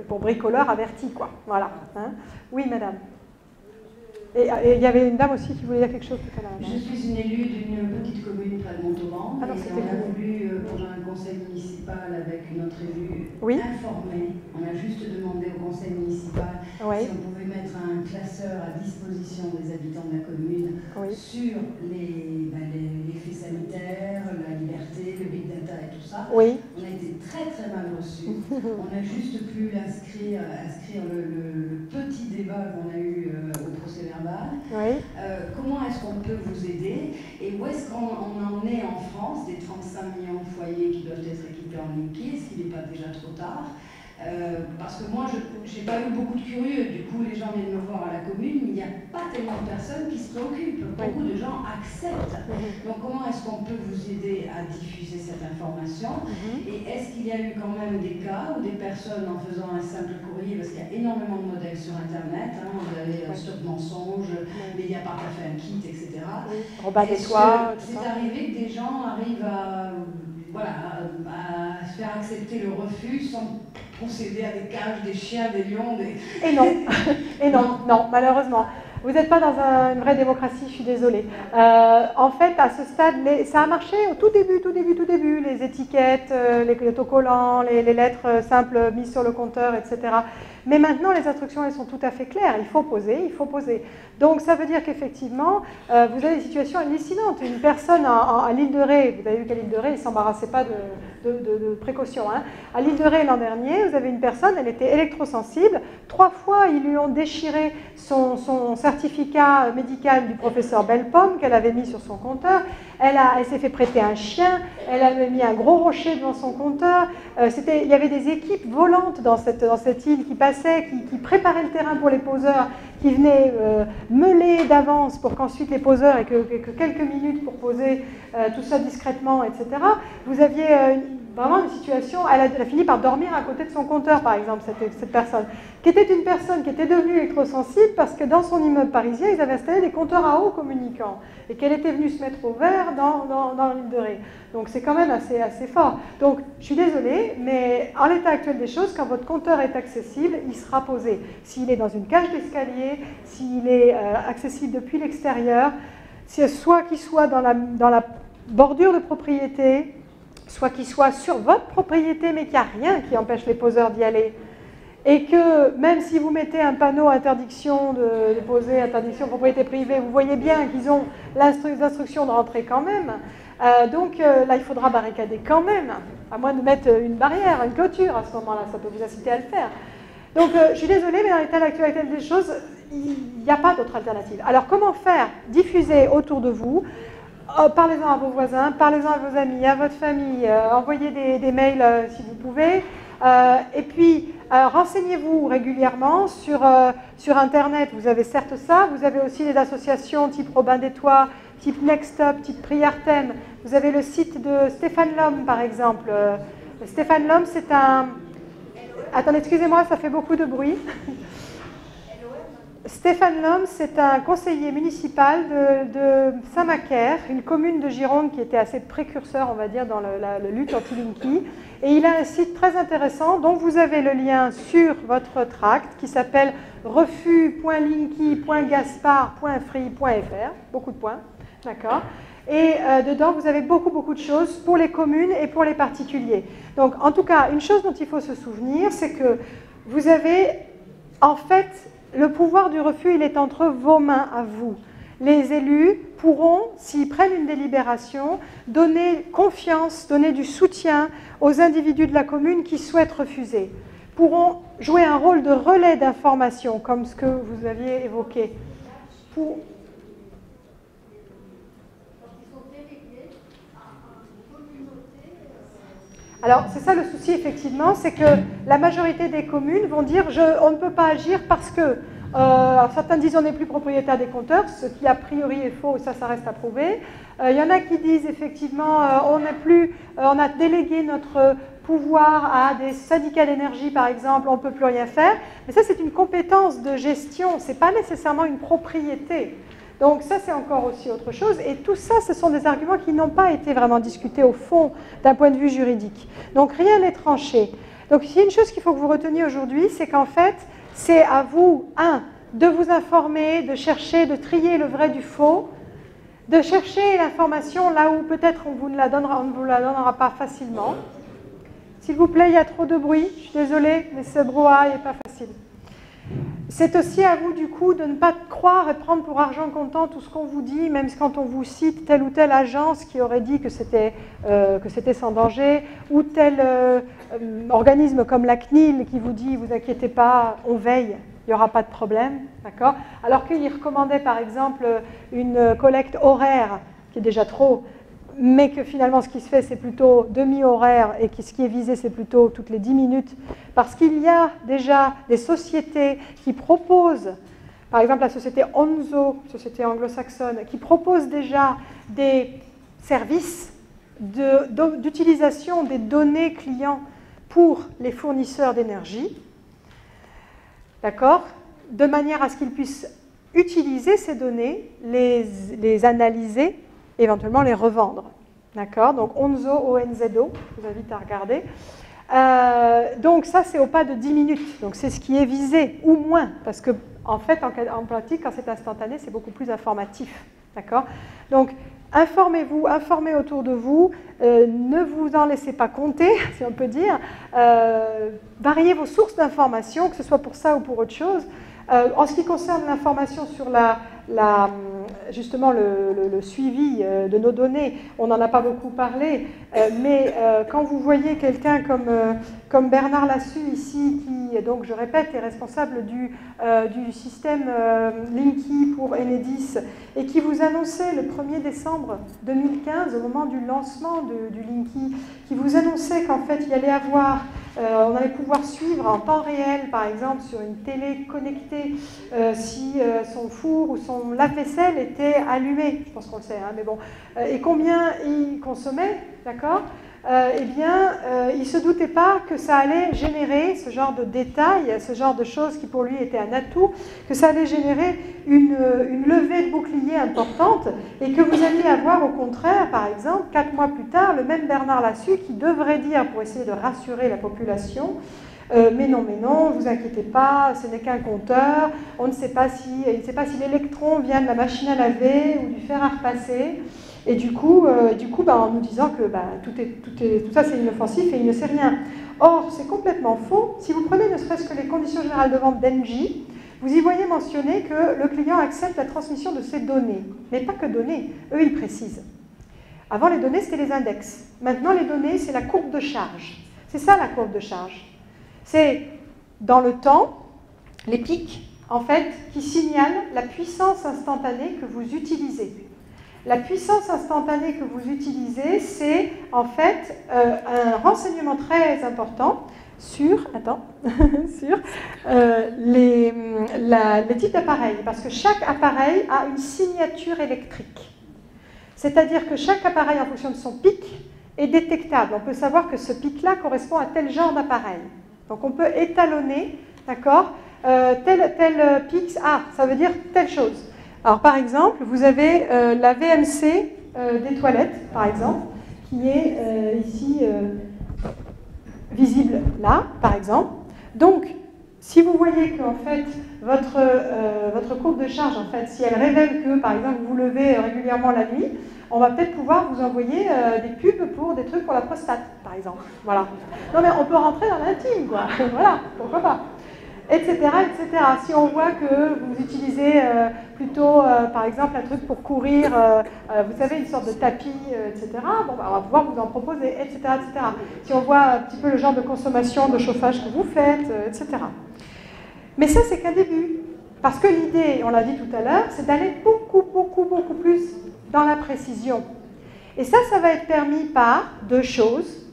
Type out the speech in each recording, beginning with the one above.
pour bricoleur averti, quoi. Voilà. Hein. Oui, madame. Et il y avait une dame aussi qui voulait dire quelque chose tout à l'heure. Je suis une élue d'une petite commune près de Montauban. Alors, et on a voulu, pendant un conseil municipal avec une autre élue, informer. On a juste demandé au conseil municipal si on pouvait mettre un classeur à disposition des habitants de la commune sur les faits sanitaires, la liberté, le big data et tout ça. On a été très très mal reçus. On a juste pu inscrire le petit débat qu'on a eu au procès verbal. Comment est-ce qu'on peut vous aider et où est-ce qu'on en est en France des 35 millions de foyers qui doivent être équipés en Linky? Est-ce qu'il n'est pas déjà trop tard? Parce que moi, je n'ai pas eu beaucoup de curieux, du coup les gens viennent me voir à la commune, il n'y a pas tellement de personnes qui se préoccupent, beaucoup de gens acceptent. Donc comment est-ce qu'on peut vous aider à diffuser cette information? Et est-ce qu'il y a eu quand même des cas où des personnes, en faisant un simple courrier, parce qu'il y a énormément de modèles sur Internet, hein, vous avez Stop Mensonge, Mediapart a fait un kit, etc. C'est arrivé que des gens arrivent à se faire accepter le refus sans procéder à des cages, des chiens, des lions, Et non, et non, malheureusement. Vous n'êtes pas dans une vraie démocratie, je suis désolée. En fait, à ce stade, ça a marché au tout début, les étiquettes, les autocollants, les lettres simples mises sur le compteur, etc. Mais maintenant, les instructions, elles sont tout à fait claires. Il faut poser. Donc, ça veut dire qu'effectivement, vous avez des situations hallucinantes. Une personne à l'île de Ré, vous avez vu qu'à l'île de Ré, ils ne s'embarrassaient pas de précautions. Hein. À l'île de Ré, l'an dernier, vous avez une personne, elle était électrosensible. 3 fois, ils lui ont déchiré son certificat médical du professeur Bellepomme qu'elle avait mis sur son compteur. Elle s'est fait prêter un chien, elle avait mis un gros rocher devant son compteur. Il y avait des équipes volantes dans cette île qui passaient, qui préparaient le terrain pour les poseurs, qui venaient meuler d'avance pour qu'ensuite les poseurs aient que quelques minutes pour poser tout ça discrètement, etc. Vous aviez vraiment une situation, elle a fini par dormir à côté de son compteur, par exemple, cette personne, qui était une personne qui était devenue électrosensible parce que dans son immeuble parisien, ils avaient installé des compteurs à eau communicants et qu'elle était venue se mettre au vert dans l'île de Ré. Donc c'est quand même assez fort. Donc je suis désolée, mais en l'état actuel des choses, quand votre compteur est accessible, il sera posé. S'il est dans une cage d'escalier, s'il est accessible depuis l'extérieur, soit qu'il soit dans la bordure de propriété, soit qu'il soit sur votre propriété, mais qu'il n'y a rien qui empêche les poseurs d'y aller. Et que même si vous mettez un panneau interdiction de poser, interdiction de propriété privée, vous voyez bien qu'ils ont l'instruction de rentrer quand même. Donc là, il faudra barricader quand même, à moins de mettre une barrière, une clôture à ce moment-là, ça peut vous inciter à le faire. Donc je suis désolée, mais dans l'état actuel des choses, il n'y a pas d'autre alternative. Alors comment faire? Diffuser autour de vous. Parlez-en à vos voisins, parlez-en à vos amis, à votre famille, envoyez des mails si vous pouvez. Et puis, renseignez-vous régulièrement sur Internet. Vous avez certes ça, vous avez aussi des associations type Robin des Toits, type Next Up, type Prière Thème. Vous avez le site de Stéphane Lhomme, par exemple. Stéphane Lhomme, c'est un... Attendez, excusez-moi, ça fait beaucoup de bruit. Stéphane Lhomme, c'est un conseiller municipal de Saint-Macaire, une commune de Gironde qui était assez précurseur, on va dire, dans la lutte anti-Linky. Et il a un site très intéressant dont vous avez le lien sur votre tract qui s'appelle refus.linky.gaspard.free.fr, beaucoup de points, d'accord. Et dedans, vous avez beaucoup de choses pour les communes et pour les particuliers. Donc, en tout cas, une chose dont il faut se souvenir, c'est que vous avez, en fait, le pouvoir du refus, il est entre vos mains à vous. Les élus pourront, s'ils prennent une délibération, donner confiance, donner du soutien aux individus de la commune qui souhaitent refuser. Pourront jouer un rôle de relais d'information, comme ce que vous aviez évoqué. Alors, c'est ça le souci, effectivement, c'est que la majorité des communes vont dire on ne peut pas agir parce que... alors certains disent on n'est plus propriétaire des compteurs, ce qui a priori est faux, ça reste à prouver. Il y en a qui disent effectivement on a délégué notre pouvoir à des syndicats d'énergie, par exemple, on ne peut plus rien faire. Mais ça, c'est une compétence de gestion, ce n'est pas nécessairement une propriété. Donc ça, c'est encore aussi autre chose. Et tout ça, ce sont des arguments qui n'ont pas été vraiment discutés au fond d'un point de vue juridique. Donc rien n'est tranché. Donc il y a une chose qu'il faut que vous reteniez aujourd'hui, c'est qu'en fait, c'est à vous, de vous informer, de chercher, de trier le vrai du faux, de chercher l'information là où peut-être on ne vous la donnera pas facilement. S'il vous plaît, il y a trop de bruit, je suis désolée, mais ce brouhaha n'est pas facile. C'est aussi à vous, du coup, de ne pas croire et prendre pour argent comptant tout ce qu'on vous dit, même quand on vous cite telle ou telle agence qui aurait dit que c'était sans danger, ou tel organisme comme la CNIL qui vous dit « vous inquiétez pas, on veille ». Il n'y aura pas de problème, d'accord? Alors qu'il recommandait par exemple une collecte horaire, qui est déjà trop, mais que finalement ce qui se fait c'est plutôt demi-horaire et que ce qui est visé c'est plutôt toutes les 10 minutes, parce qu'il y a déjà des sociétés qui proposent, par exemple la société Onzo, société anglo-saxonne, qui propose déjà des services d'utilisation des données clients pour les fournisseurs d'énergie. D'accord? De manière à ce qu'ils puissent utiliser ces données, les analyser, éventuellement les revendre. D'accord? Donc Onzo, O-N-Z-O, je vous invite à regarder. Donc ça, c'est au pas de 10 minutes. Donc c'est ce qui est visé, ou moins, parce que en fait, en pratique, quand c'est instantané, c'est beaucoup plus informatif. D'accord? Donc informez-vous, informez autour de vous, ne vous en laissez pas compter, si on peut dire, variez vos sources d'informations, que ce soit pour ça ou pour autre chose. En ce qui concerne l'information sur justement le suivi de nos données, on n'en a pas beaucoup parlé, mais quand vous voyez quelqu'un comme Bernard Lassus ici, qui, donc je répète, est responsable du système Linky pour Enedis, et qui vous annonçait le 1er décembre 2015, au moment du lancement du Linky, qui vous annonçait qu'en fait il y allait avoir, on allait pouvoir suivre en temps réel, par exemple sur une télé connectée, si son four ou son lave-vaisselle était allumé, je pense qu'on le sait, hein, mais bon, et combien il consommait, d'accord? Eh bien, il ne se doutait pas que ça allait générer ce genre de détails, ce genre de choses qui pour lui étaient un atout, que ça allait générer une levée de bouclier importante et que vous alliez avoir au contraire, par exemple, 4 mois plus tard, le même Bernard Lassus qui devrait dire, pour essayer de rassurer la population, mais non, ne vous inquiétez pas, ce n'est qu'un compteur, on ne sait pas si l'électron vient de la machine à laver ou du fer à repasser. Et du coup en nous disant que tout ça c'est inoffensif et il ne sait rien. Or, c'est complètement faux. Si vous prenez ne serait-ce que les conditions générales de vente d'Engie, vous y voyez mentionner que le client accepte la transmission de ses données. Mais pas que données, eux ils précisent. Avant les données c'était les index. Maintenant les données c'est la courbe de charge. C'est ça la courbe de charge. C'est dans le temps, les pics en fait qui signalent la puissance instantanée que vous utilisez. La puissance instantanée que vous utilisez, c'est en fait un renseignement très important sur, les types d'appareils, parce que chaque appareil a une signature électrique. C'est-à-dire que chaque appareil, en fonction de son pic, est détectable. On peut savoir que ce pic-là correspond à tel genre d'appareil. Donc on peut étalonner, d'accord, tel pic, ça veut dire telle chose. Alors par exemple, vous avez la VMC des toilettes, par exemple, qui est ici visible là, par exemple. Donc, si vous voyez qu'en fait, votre courbe de charge, en fait, si elle révèle que, par exemple, vous vous levez régulièrement la nuit, on va peut-être pouvoir vous envoyer des pubs pour des trucs pour la prostate, par exemple. Voilà. Non mais on peut rentrer dans l'intime, quoi. Voilà, pourquoi pas. Etc., etc. Si on voit que vous utilisez plutôt, par exemple, un truc pour courir, vous savez, une sorte de tapis, etc., bon, on va pouvoir vous en proposer, etc., etc. Si on voit un petit peu le genre de consommation de chauffage que vous faites, etc. Mais ça, c'est qu'un début. Parce que l'idée, on l'a dit tout à l'heure, c'est d'aller beaucoup, beaucoup, beaucoup plus dans la précision. Et ça va être permis par deux choses.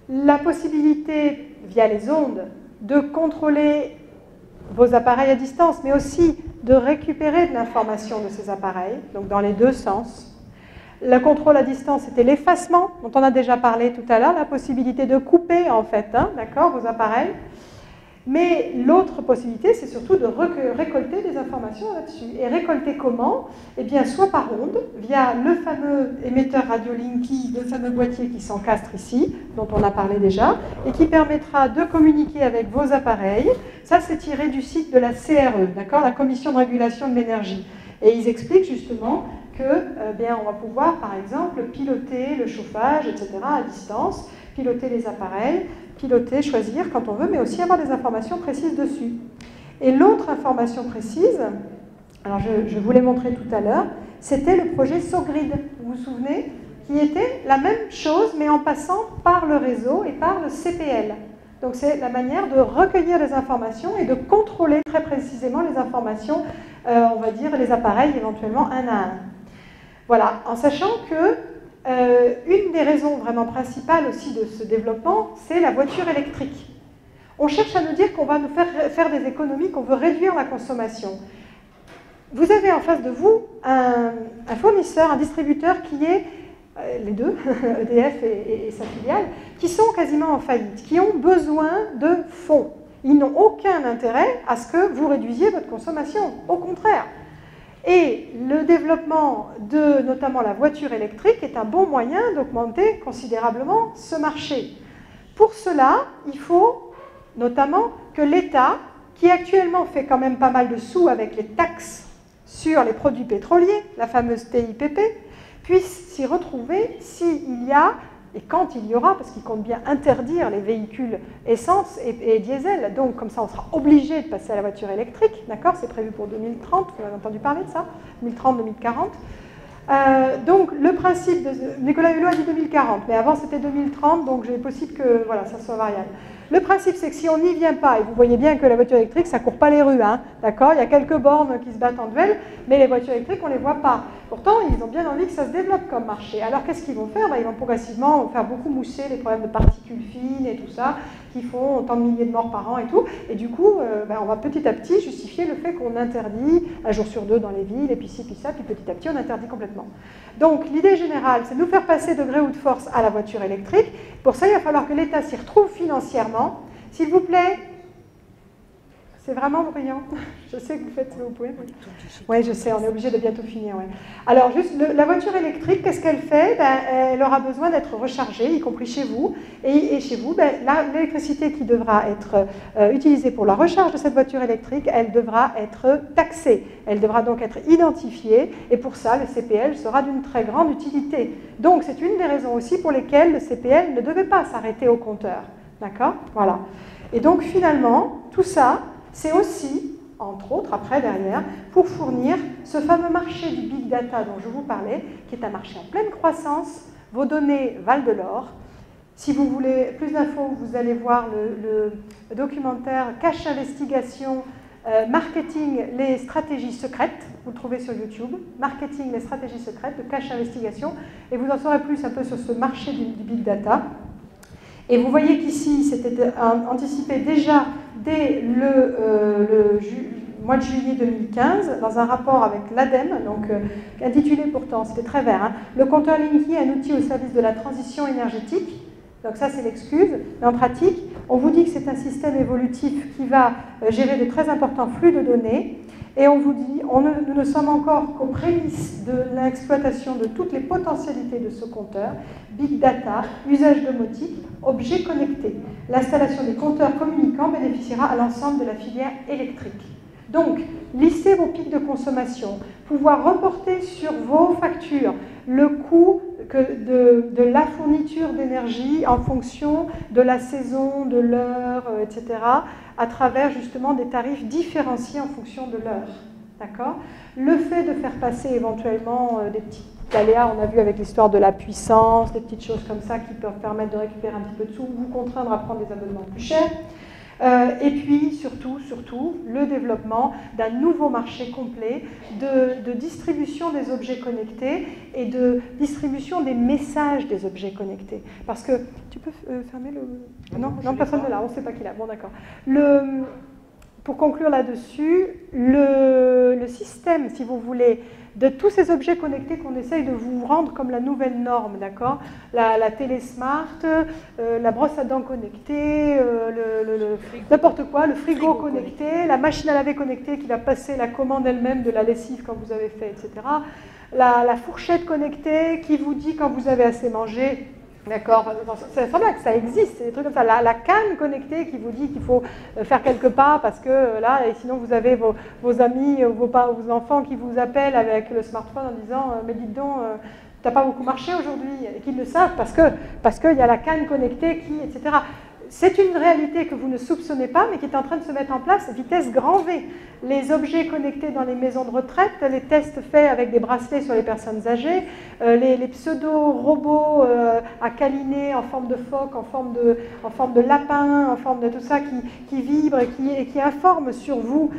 La possibilité, via les ondes, de contrôler vos appareils à distance, mais aussi de récupérer de l'information de ces appareils, donc dans les deux sens. Le contrôle à distance, c'était l'effacement, dont on a déjà parlé tout à l'heure, la possibilité de couper, en fait, d'accord, vos appareils. Mais l'autre possibilité, c'est surtout de récolter des informations là-dessus. Et récolter comment? Eh bien, soit par onde, via le fameux émetteur Radio Linky, le fameux boîtier qui s'encastre ici, dont on a parlé déjà, et qui permettra de communiquer avec vos appareils. Ça, c'est tiré du site de la CRE, d'accord, la Commission de régulation de l'énergie. Et ils expliquent justement que, on va pouvoir, par exemple, piloter le chauffage, etc., à distance, piloter les appareils, piloter, choisir quand on veut, mais aussi avoir des informations précises dessus. Et l'autre information précise, alors je vous l'ai montré tout à l'heure, c'était le projet SoGrid, vous vous souvenez, qui était la même chose, mais en passant par le réseau et par le CPL. Donc c'est la manière de recueillir les informations et de contrôler très précisément les informations, on va dire les appareils éventuellement un à un. Voilà, en sachant que une des raisons vraiment principales aussi de ce développement, c'est la voiture électrique. On cherche à nous dire qu'on va nous faire des économies, qu'on veut réduire la consommation. Vous avez en face de vous un fournisseur, un distributeur qui est, les deux, EDF et sa filiale, qui sont quasiment en faillite, qui ont besoin de fonds. Ils n'ont aucun intérêt à ce que vous réduisiez votre consommation, au contraire. Et le développement de notamment la voiture électrique est un bon moyen d'augmenter considérablement ce marché. Pour cela, il faut notamment que l'État, qui actuellement fait quand même pas mal de sous avec les taxes sur les produits pétroliers, la fameuse TIPP, puisse s'y retrouver s'il y a, et quand il y aura, parce qu'il compte bien interdire les véhicules essence et diesel, donc comme ça on sera obligé de passer à la voiture électrique, d'accord? C'est prévu pour 2030, vous avez entendu parler de ça? 2030-2040. Donc le principe de... Nicolas Hulot a dit 2040, mais avant c'était 2030, donc il est possible que voilà, ça soit variable. Le principe, c'est que si on n'y vient pas, et vous voyez bien que la voiture électrique, ça ne court pas les rues, hein, d'accord? Il y a quelques bornes qui se battent en duel, mais les voitures électriques, on ne les voit pas. Pourtant, ils ont bien envie que ça se développe comme marché. Alors, qu'est-ce qu'ils vont faire? Ils vont progressivement faire beaucoup mousser les problèmes de particules fines et tout ça, qui font autant de milliers de morts par an et tout. Et du coup, on va petit à petit justifier le fait qu'on interdit un jour sur deux dans les villes, et puis ci, puis ça, puis petit à petit, on interdit complètement. Donc, l'idée générale, c'est de nous faire passer de gré ou de force à la voiture électrique. Pour ça, il va falloir que l'État s'y retrouve financièrement. S'il vous plaît, c'est vraiment brillant. Je sais que vous faites ce que vous pouvez. Oui, je sais, on est obligé de bientôt finir. Ouais. Alors, juste, la voiture électrique, qu'est-ce qu'elle fait? Elle aura besoin d'être rechargée, y compris chez vous. Et chez vous, l'électricité qui devra être utilisée pour la recharge de cette voiture électrique, elle devra être taxée. Elle devra donc être identifiée. Et pour ça, le CPL sera d'une très grande utilité. Donc, c'est une des raisons aussi pour lesquelles le CPL ne devait pas s'arrêter au compteur. D'accord? Voilà. Et donc, finalement, tout ça, c'est aussi, entre autres, après, derrière, pour fournir ce fameux marché du big data dont je vous parlais, qui est un marché en pleine croissance. Vos données valent de l'or. Si vous voulez plus d'infos, vous allez voir le documentaire Cache Investigation, Marketing, les stratégies secrètes. Vous le trouvez sur YouTube. Marketing, les stratégies secrètes de Cache Investigation. Et vous en saurez plus un peu sur ce marché du big data. Et vous voyez qu'ici, c'était anticipé déjà dès le mois de juillet 2015, dans un rapport avec l'ADEME, donc intitulé pourtant, c'était très vert, hein, le compteur Linky, un outil au service de la transition énergétique. Donc ça, c'est l'excuse. Mais en pratique, on vous dit que c'est un système évolutif qui va gérer de très importants flux de données. Et on vous dit, nous ne sommes encore qu'aux prémices de l'exploitation de toutes les potentialités de ce compteur, big data, usage domotique, objets connectés. L'installation des compteurs communicants bénéficiera à l'ensemble de la filière électrique. Donc, lisser vos pics de consommation, pouvoir reporter sur vos factures le coût de la fourniture d'énergie en fonction de la saison, de l'heure, etc., à travers justement des tarifs différenciés en fonction de l'heure. D'accord? Le fait de faire passer éventuellement des petits aléas, on a vu avec l'histoire de la puissance, des petites choses comme ça qui peuvent permettre de récupérer un petit peu de sous, vous contraindre à prendre des abonnements plus chers. Et puis, surtout, le développement d'un nouveau marché complet de distribution des objets connectés et de distribution des messages des objets connectés. Parce que, tu peux fermer le... Non, personne ne l'a, on ne sait pas qui l'a. Bon, d'accord. pour conclure là-dessus, le système, si vous voulez, de tous ces objets connectés qu'on essaye de vous rendre comme la nouvelle norme, d'accord? La télé smart, la brosse à dents connectée, n'importe quoi, le frigo connecté, la machine à laver connectée qui va passer la commande elle-même de la lessive quand vous avez fait, etc. La fourchette connectée qui vous dit quand vous avez assez mangé. D'accord, c'est vrai que ça existe, c'est des trucs comme ça. La canne connectée qui vous dit qu'il faut faire quelques pas parce que là, et sinon vous avez vos amis, vos enfants qui vous appellent avec le smartphone en disant mais dites donc, t'as pas beaucoup marché aujourd'hui, et qu'ils le savent parce qu'il y a la canne connectée qui, etc. C'est une réalité que vous ne soupçonnez pas, mais qui est en train de se mettre en place, vitesse grand V. Les objets connectés dans les maisons de retraite, les tests faits avec des bracelets sur les personnes âgées, les pseudo-robots à câliner en forme de phoque, en forme de lapin, en forme de tout ça qui vibre et qui informe sur vous,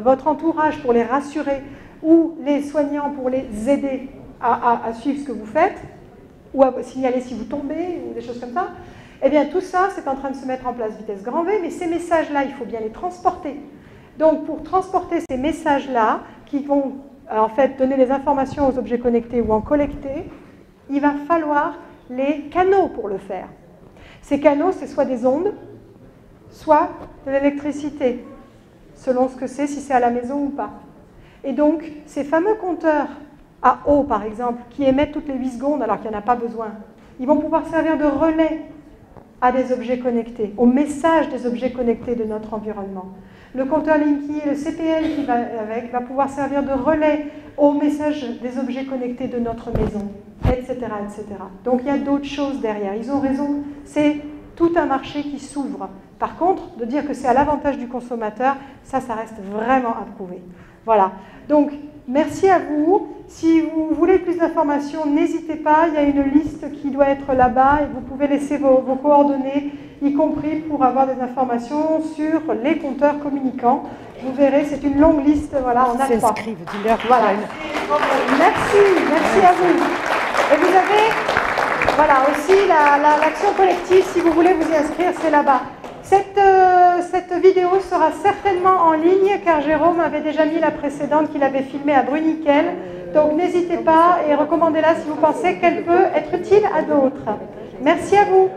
votre entourage pour les rassurer, ou les soignants pour les aider à suivre ce que vous faites, ou à signaler si vous tombez, ou des choses comme ça. Eh bien, tout ça, c'est en train de se mettre en place vitesse grand V, mais ces messages-là, il faut bien les transporter. Donc, pour transporter ces messages-là, qui vont en fait donner les informations aux objets connectés ou en collecter, il va falloir les canaux pour le faire. Ces canaux, c'est soit des ondes, soit de l'électricité, selon ce que c'est, si c'est à la maison ou pas. Et donc, ces fameux compteurs à eau, par exemple, qui émettent toutes les 8 secondes alors qu'il n'y en a pas besoin, ils vont pouvoir servir de relais à des objets connectés, au message des objets connectés de notre environnement. Le compteur Linky et le CPL qui va avec va pouvoir servir de relais au message des objets connectés de notre maison, etc., etc. Donc il y a d'autres choses derrière. Ils ont raison, c'est tout un marché qui s'ouvre. Par contre, de dire que c'est à l'avantage du consommateur, ça reste vraiment à prouver. Voilà. Donc, merci à vous. Si vous voulez plus d'informations, n'hésitez pas. Il y a une liste qui doit être là-bas et vous pouvez laisser vos coordonnées, y compris pour avoir des informations sur les compteurs communicants. Vous verrez, c'est une longue liste. Voilà, on a 3. Voilà. Merci à vous. Et vous avez, voilà, aussi l'action collective. Si vous voulez vous y inscrire, c'est là-bas. Cette vidéo sera certainement en ligne car Jérôme avait déjà mis la précédente qu'il avait filmée à Bruniquel. Donc n'hésitez pas et recommandez-la si vous pensez qu'elle peut être utile à d'autres. Merci à vous.